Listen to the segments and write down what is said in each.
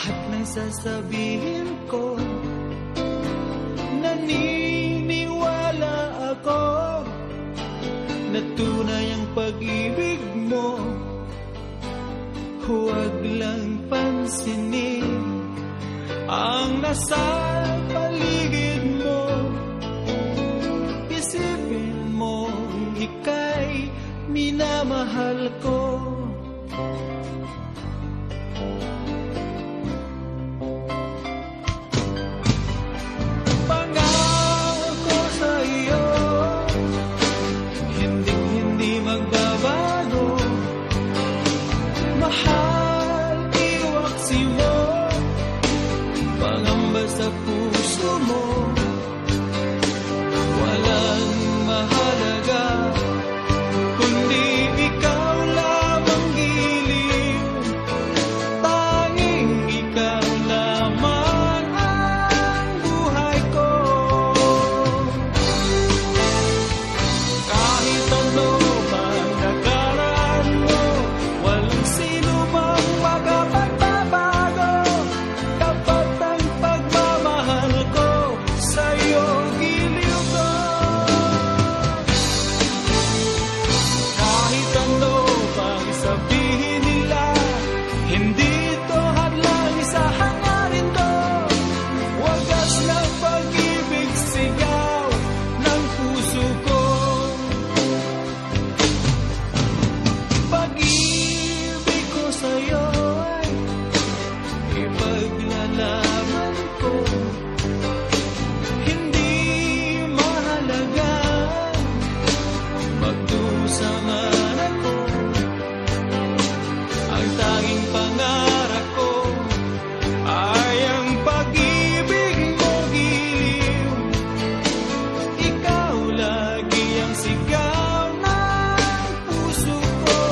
Lahat ng sasabihin ko, naniniwala ako na tunay ang pag-ibig mo. Huwag lang pansinin ang nasa paligid mo. Isipin mo, ika'y minamahal ko. Pangako sa iyo, hindi magbabago. Mahal, iwaksi mo, pangamba sa puso mo. Walang mahalaga kundi ikaw lamang giliw. Tanging ikaw lamang ang buhay ko. Kahit ano mang nakaraan mo, walang sino mang makapagbabago. Tapat ang pagmamahal ko, sa'yo giliw ko. Kahit ano pang sabihin nila, hindi ito hadlang sa hangarin ko. Wagas na pag-ibig, sigaw ng puso ko. Pag-ibig ko sa'yo ay ipaglalaban ko. Hindi mahalaga magdusa man ako. Ang tanging pangarap ko ay ang pag-ibig mo giliw. Ikaw lagi ang sigaw ng puso ko.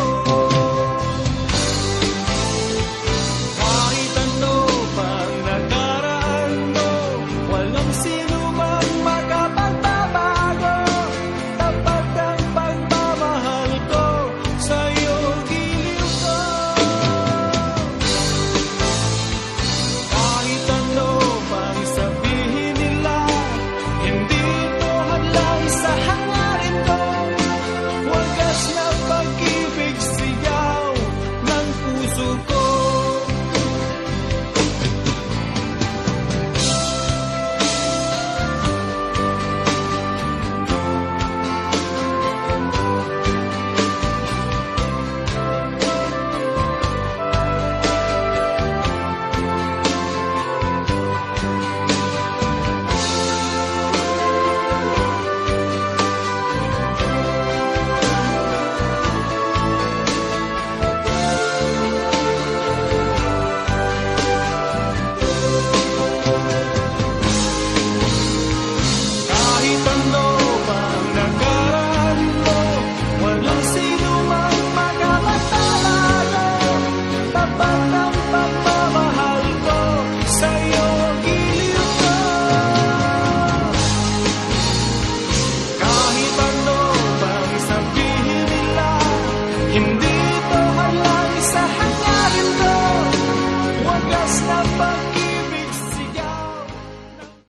Kahit ano pang nakaraan mo, walang sino mang makapagbabago. Tapat ang pagmamahal ko, sa'yo giliw ko. Kahit ano pang sabihin nila, hindi ito hadlang sa hangarin ko. Wagas na pag-ibig, sigaw ng puso ko. Kahit ano pang nakaraan mo, walang sino mang makapagbabago. Tapat ang pagmamahal ko, sa'yo giliw ko. Kahit ano pang sabihin nila, hindi ito hadlang sa hangarin ko. Wagas na pag